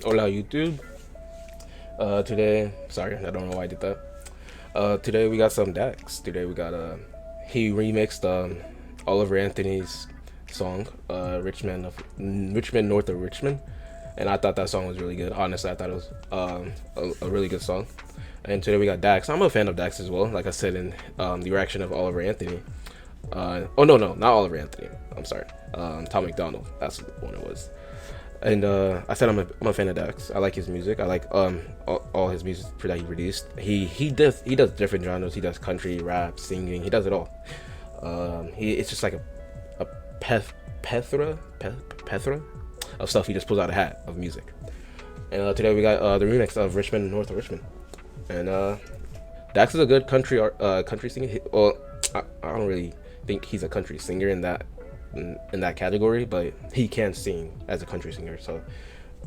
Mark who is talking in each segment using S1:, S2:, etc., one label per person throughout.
S1: Hola YouTube. Today, sorry, I don't know why I did that. Today we got some Dax. Today we got he remixed Oliver Anthony's song, Richmond North of Richmond, and I thought that song was really good. Honestly, I thought it was a really good song. And today we got Dax. I'm a fan of Dax as well. Like I said in the reaction of Oliver Anthony. Oh no, not Oliver Anthony. I'm sorry. Tom McDonald. That's the one it was. And I said I'm a fan of Dax. I like his music. I like all his music that he released. He does different genres. He does country, rap, singing. He does it all. It's just like a plethora of stuff he just pulls out a hat of music. And today we got the remix of Richmond North of Richmond. And Dax is a good country singer. Well, I don't really think he's a country singer in that category, but he can sing as a country singer, so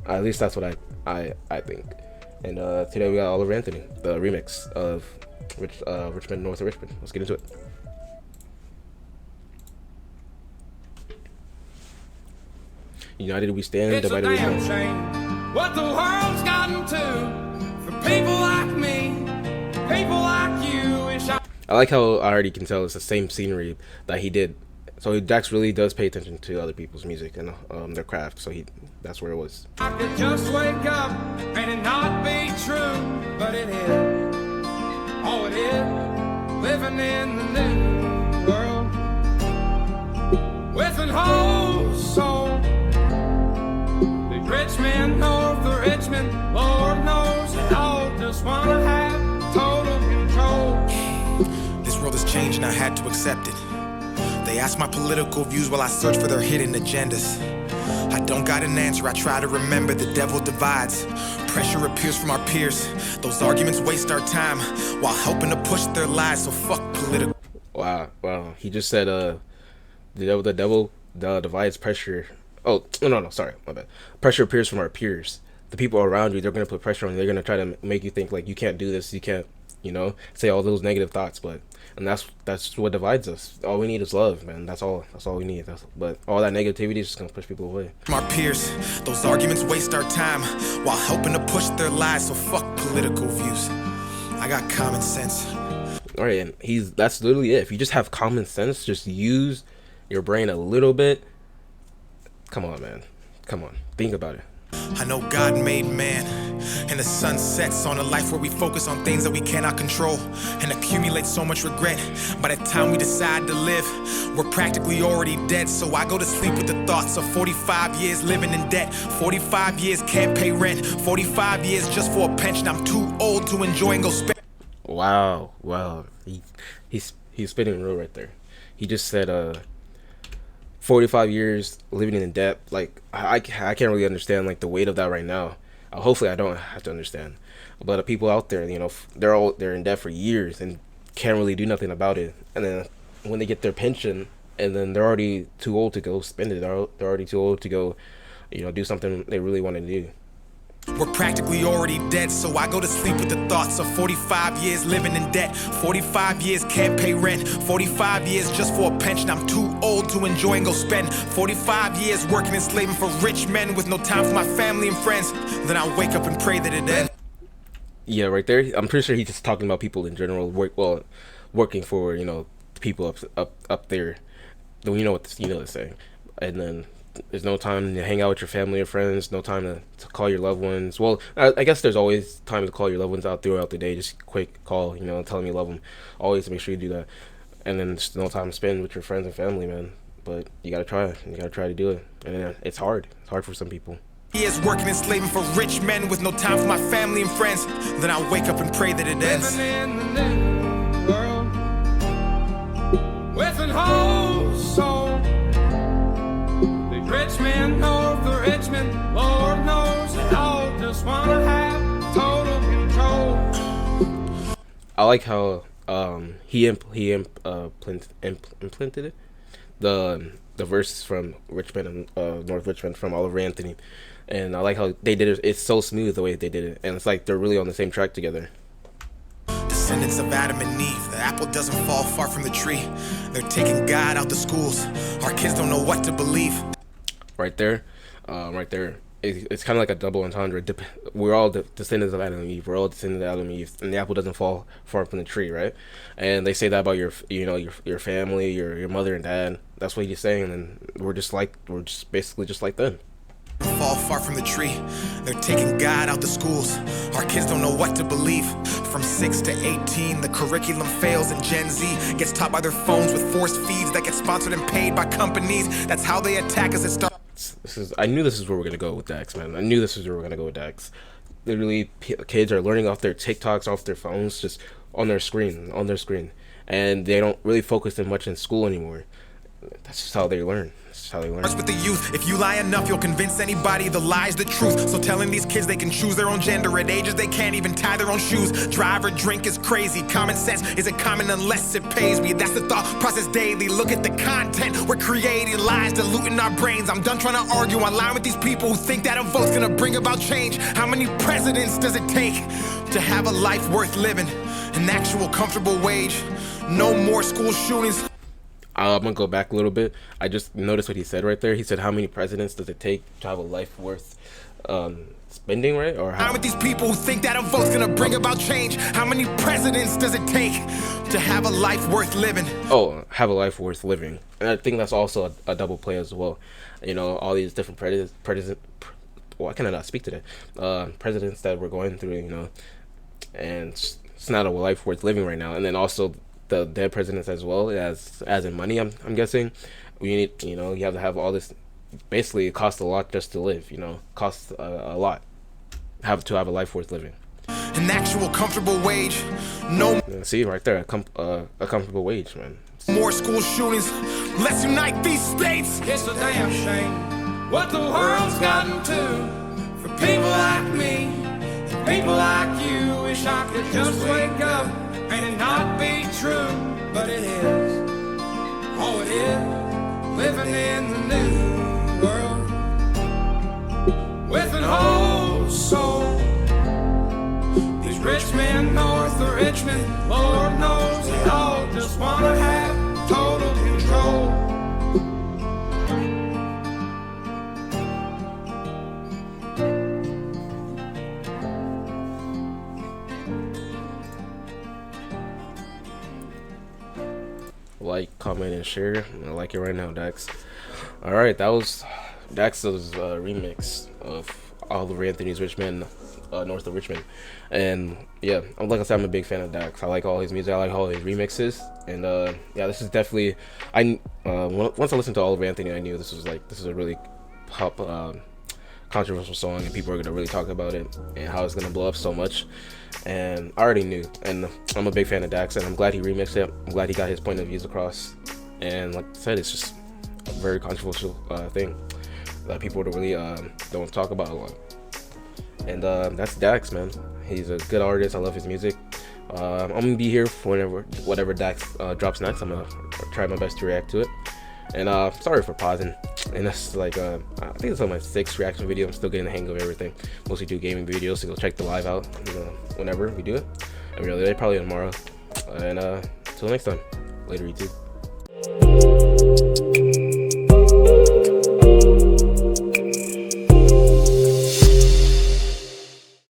S1: at least that's what I think. And today we got Oliver Anthony, the remix of Richmond North of Richmond. Let's get into it. United we stand,
S2: It's
S1: divided
S2: a
S1: we
S2: damn
S1: fall.
S2: shame what the world's gotten to for people like me, people like you.
S1: I like how I already can tell it's the same scenery that he did. So Dax really does pay attention to other people's music and their craft. So that's where it was.
S2: I could just wake up and it not be true, but it is. Oh, it is. Living in the new world with an whole soul. The Richmond North of Richmond, Lord knows they all just wanna have total control.
S3: This world has changed and I had to accept it. They ask my political views while I search for their hidden agendas. I don't got an answer, I try to remember the devil divides. Pressure appears from our peers. Those arguments waste our time while helping to push their lies, so fuck political.
S1: Wow. He just said the devil divides pressure. Oh, no, sorry, my bad. Pressure appears from our peers. The people around you, they're going to put pressure on you. They're going to try to make you think like you can't do this, you can't, say all those negative thoughts, and that's what divides us. All we need is love, man. That's all we need. But all that negativity is just gonna push people away.
S3: From our peers, those arguments waste our time while helping to push their lies, so fuck political views. I got common sense.
S1: All right, and that's literally it. If you just have common sense, just use your brain a little bit. Come on, man. Come on, think about it.
S3: I know God made man, and the sun sets on a life where we focus on things that we cannot control and accumulate so much regret. By the time we decide to live, we're practically already dead. So I go to sleep with the thoughts of 45 years living in debt, 45 years can't pay rent, 45 years just for a pension. I'm too old to enjoy and go spend.
S1: Wow. He's spitting real right there. He just said 45 years living in debt. Like I can't really understand like the weight of that right now. Hopefully I don't have to understand, but the people out there, they're in debt for years and can't really do nothing about it. And then when they get their pension, and then they're already too old to go spend it. They're already too old to go, do something they really want to do.
S3: We're practically already dead, so I go to sleep with the thoughts of 45 years living in debt, 45 years can't pay rent, 45 years just for a pension. I'm too old to enjoy and go spend 45 years working and slaving for rich men with no time for my family and friends. Then I wake up and pray that it ends.
S1: Yeah, right there. I'm pretty sure he's just talking about people in general, working for people up there. You know what the saying. And then there's no time to hang out with your family or friends, no time to call your loved ones. Well, I guess there's always time to call your loved ones out throughout the day. Just quick call, tell them you love them. Always make sure you do that. And then there's no time to spend with your friends and family, man. But you gotta try it. You gotta try to do it. And it's hard. It's hard for some people.
S3: Years working and slaving for rich men with no time for my family and friends. Then I wake up and pray that it ends.
S2: Living in the new world with an whole soul. Richmond North of Richmond, Lord knows they all just wanna have total control.
S1: I like how he implemented it, the verses from Richmond and North Richmond from Oliver Anthony, and I like how they did it. It's so smooth the way they did it, and it's like they're really on the same track together.
S3: Descendants of Adam and Eve, the apple doesn't fall far from the tree. They're taking God out the schools. Our kids don't know what to believe.
S1: Right there, right there. it's kind of like a double entendre. We're all descendants of Adam and Eve. We're all descendants of Adam and Eve, and the apple doesn't fall far from the tree, right? And they say that about your family, your mother and dad. That's what he's saying, and we're just basically just like them.
S3: Fall far from the tree. They're taking God out the schools. Our kids don't know what to believe. From 6 to 18, the curriculum fails, and Gen Z gets taught by their phones with forced feeds that get sponsored and paid by companies. That's how they attack us.
S1: I knew this is where we're gonna go with Dax, man. I knew this is where we're gonna go with Dax. Literally, kids are learning off their TikToks, off their phones, just on their screen, and they don't really focus that much in school anymore. That's just how they learn. That's just how they learn.
S3: With the youth, if you lie enough, you'll convince anybody the lie's the truth. So telling these kids they can choose their own gender at ages they can't even tie their own shoes. Drive or drink is crazy. Common sense isn't common unless it pays me. That's the thought process daily. Look at the content we're creating, lies diluting our brains. I'm done trying to argue online with these people who think that a vote's gonna bring about change. How many presidents does it take to have a life worth living? An actual comfortable wage. No more school shootings.
S1: I'm gonna go back a little bit. I just noticed what he said right there. He said, "How many presidents does it take to have a life worth spending?" Right? Or how?
S3: I'm with these people who think that a vote's gonna bring about change. How many presidents does it take to have a life worth living?
S1: Oh, have a life worth living. And I think that's also a double play as well. You know, all these different why can I not speak today? Presidents that we're going through, you know, and it's not a life worth living right now. And then also the dead presidents as well, as in money. I'm guessing we need, you know, you have to have all this. Basically, it costs a lot just to live. You know, costs a lot to have a life worth living.
S3: An actual comfortable wage. No.
S1: See right there, a comfortable wage, man.
S3: More school shootings. Let's unite these states.
S2: It's a damn shame what the world's gotten to for people like me and people like you. Wish I could just wake up and it not be true, but it is. Oh, it is. Living in the new world with an old soul. These rich men north of Richmond, Lord knows they all just wanna have total control.
S1: Like, comment, and share. I like it right now, Dax. All right, that was Dax's remix of Oliver Anthony's Richmond, north of Richmond. And yeah, like I said, I'm a big fan of Dax. I like all his music. I like all his remixes. And yeah, this is definitely. Once I listened to Oliver Anthony, I knew this is a really pop, controversial song, and people are gonna really talk about it and how it's gonna blow up so much. And I already knew, and I'm a big fan of Dax, and I'm glad he remixed it. I'm glad he got his point of views across. And like I said, it's just a very controversial thing that people really don't talk about a lot. And that's Dax, man. He's a good artist. I love his music. I'm gonna be here for whatever Dax drops next. I'm gonna try my best to react to it. And sorry for pausing. And that's like I think it's on my 6th reaction video. I'm still getting the hang of everything. Mostly do gaming videos, so go check the live out, you know, whenever we do it. Every other day, probably tomorrow. And till next time, later YouTube.